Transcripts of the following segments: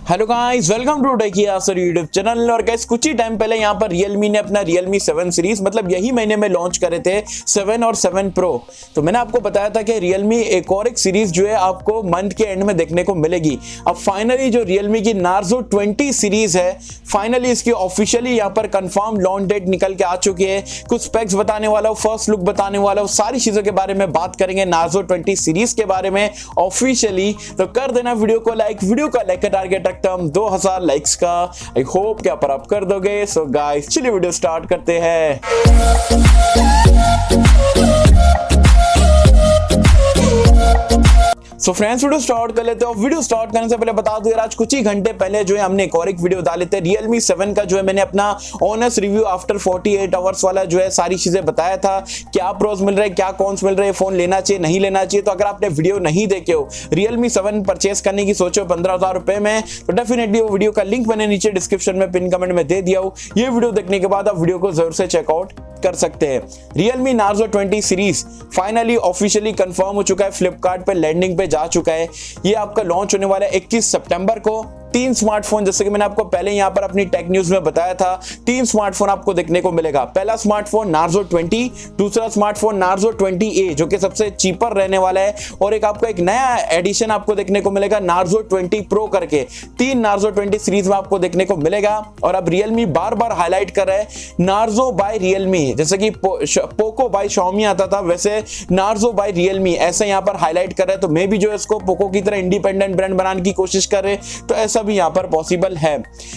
Hello guys, welcome to techie Yasir YouTube channel. और guys कुछ ही टाइम पहले यहाँ पर Realme ने अपना Realme 7 सीरीज मतलब यही महीने में लॉन्च करे थे 7 और 7 Pro। तो मैंने आपको बताया था कि Realme एक और एक सीरीज जो है आपको मंथ के एंड में देखने को मिलेगी। अब फाइनली जो Realme की Narzo 20 सीरीज है, फाइनली इसकी ऑफिशियली यहाँ पर कंफर्म लॉन्च डेट निकल के आ चुकी है। कुछ स्पेक्स बताने वाला हूँ, फर्स्ट लुक बताने वाला हूँ, सारी चीजों के बारे में बात करेंगे Narzo 20 सीरीज के बारे में ऑफिशियली। तो कर देना वीडियो को लाइक, वीडियो का लाइक का टारगेट 2000 लाइक्स का। आई होप क्या पर आप कर दोगे। सो गाइस चलिए वीडियो स्टार्ट करते हैं। सो फ्रेंड्स वीडियो स्टार्ट कर लेते हो। वीडियो स्टार्ट करने से पहले बता दूं यार, आज कुछ ही घंटे पहले जो है हमने एक और एक वीडियो डाले थे Realme 7 का, जो है मैंने अपना ऑनेस्ट रिव्यू आफ्टर 48 आवर्स वाला जो है सारी चीजें बताया था। क्या प्रोज मिल रहे हैं, क्या कॉन्स मिल रहे हैं, फोन लेना चाहिए नहीं लेना चाहिए। तो अगर आपने वीडियो नहीं देखे हो, Realme 7 परचेस करने की सोचो 15,000 रुपए में, तो डेफिनेटली वो वीडियो का लिंक मैंने नीचे डिस्क्रिप्शन में पिन कमेंट में दे दिया हूं। ये वीडियो देखने के बाद आप वीडियो को जरूर से चेकआउट कर सकते हैं। Realme Narzo 20 series finally officially confirm हो चुका है, फ्लिपकार्ट पे लैंडिंग पे जा चुका है। ये आपका लॉन्च होने वाला है 21 सितंबर को। 3 स्मार्टफोन, जैसे कि मैंने आपको पहले यहां पर अपनी टेक न्यूज में बताया था, 3 स्मार्टफोन आपको देखने को मिलेगा। पहला स्मार्टफोन Narzo 20, दूसरा स्मार्टफोन Narzo 20A जो कि सबसे चीपर रहने वाला है, और एक आपको एक नया एडिशन आपको देखने को मिलेगा Narzo 20 Pro करके। 3 Narzo 20 सीरीज में आपको देखने को मिलेगा। और अब Realme बार बार हाईलाइट कर रहा है Narzo बाय Realme, जैसे कि Poco बाय Xiaomi आता था, वैसे Narzo बाय Realme ऐसे यहां पर हाईलाइट कर रहा है। तो मैं भी जो है इसको Poco की तरह इंडिपेंडेंट ब्रांड बनाने की कोशिश कर रहे हैं, तो ऐसा भी यहां पर पॉसिबल है।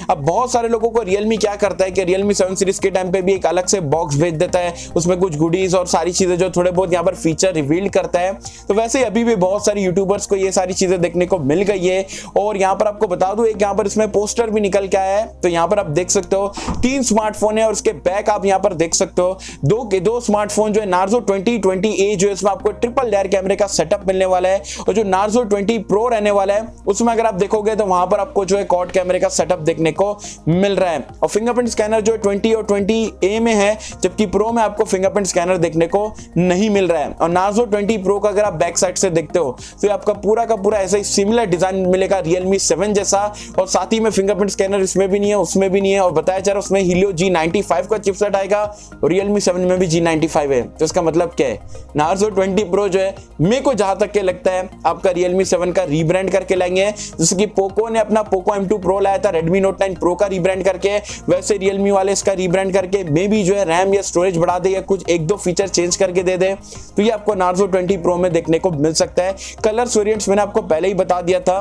अब बहुत सारे लोगों को Realme क्या करता है कि Realme 7 सीरीज के टाइम पे भी एक अलग से बॉक्स भेज देता है, उसमें कुछ गुडीज और सारी चीजें जो थोड़े बहुत यहां पर फीचर रिवील करता है। तो वैसे अभी भी बहुत सारी यूट्यूबर्स को ये सारी चीजें देखने को मिल गई है। और यहां पर आपको बता दूं, एक यहां पर इसमें पोस्टर भी निकल के आया है। तो यहां पर आप देख सकते हो 3 स्मार्टफोन है, और उसके बैक आप यहां पर देख सकते हो दो स्मार्टफोन जो है Narzo 20A जो है, इसमें आपको ट्रिपल लेयर कैमरे का सेटअप मिलने वाला है। और जो Narzo 20 Pro रहने वाला है, उसमें अगर आप देखोगे तो वहां पर आपको जो है क्वाड कैमरे का सेटअप देखने को मिल रहा है। और फिंगरप्रिंट स्कैनर जो 20 और 20A में है, जबकि प्रो में आपको फिंगरप्रिंट स्कैनर देखने को नहीं मिल रहा है। और Narzo 20 Pro का अगर आप बैक साइड से देखते हो तो आपका पूरा का पूरा ऐसा ही सिमिलर डिजाइन मिलेगा Realme 7 जैसा। और साथ ही में फिंगरप्रिंट स्कैनर इसमें भी नहीं है, उसमें भी नहीं है। और बताया जा रहा है उसमें Helio G95 का चिपसेट आएगा, और Realme 7 में भी G95 है। तो इसका मतलब क्या है, Narzo 20 Pro जो है, मेरे को जहां तक के लगता है आपका Realme 7 का रीब्रांड करके लाएंगे। जैसे कि Poco ने अपना Poco M2 Pro लाया था Redmi Note 9 Pro का रीब्रांड करके, वैसे Realme वाले इसका रीब्रांड करके मे भी जो है रैम या स्टोरेज बढ़ा दे या कुछ 1-2 फीचर चेंज करके दे दे। तो ये आपको Narzo 20 Pro में देखने को मिल सकता है। कलर्स वेरिएंट्स मैंने आपको पहले ही बता दिया था।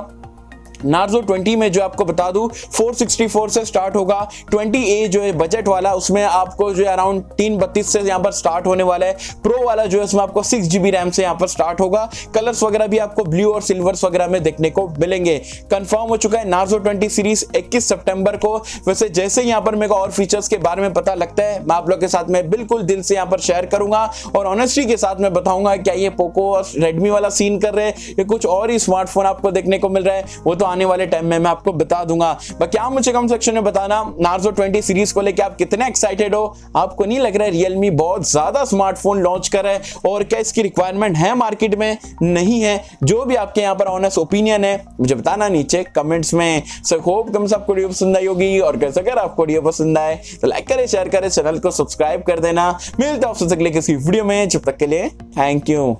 Narzo 20 में जो आपको बता दूं 464 से स्टार्ट होगा। 20A जो है बजट वाला, उसमें आपको जो है अराउंड 332 से यहाँ पर स्टार्ट होने वाला है। प्रो वाला जो है उसमें आपको 6GB रैम से यहाँ पर स्टार्ट होगा। कलर्स वगैरह भी आपको ब्लू और सिल्वर्स वगैरह में देखने को मिलेंगे। कंफर्म हो चुका है Narzo 20 सीरीज 21 सितंबर को। वैसे जैसे यहाँ पर मेरे को और फीचर्स के बारे में पता लगता है, मैं आप लोग के साथ में बिल्कुल दिल से यहाँ पर शेयर करूंगा, और ऑनेस्टी के साथ में बताऊंगा क्या ये पोको और रेडमी वाला सीन कर रहे हैं या कुछ और ही स्मार्टफोन आपको देखने को मिल रहा है, वो तो आने वाले टाइम में मैं आपको बता दूंगा। बाकी आप मुझे कमेंट सेक्शन में बताना Narzo 20 सीरीज को लेकर आप कितने एक्साइटेड हो। आपको नहीं लग रहा है Realme बहुत ज्यादा स्मार्टफोन लॉन्च कर रहा है, और क्या इसकी रिक्वायरमेंट है मार्केट में, नहीं है? जो भी आपके यहाँ पर ऑनेस्ट ओपिनियन है मुझे बताना नीचे कमेंट्स में। सो होप कम आपको वीडियो पसंद आई होगी, और कैसे अगर आपको वीडियो पसंद आए तो लाइक करें, शेयर करें, चैनल को सब्सक्राइब कर देना। मिलता है आपसे अगले किसी वीडियो में, जब तक के लिए थैंक यू।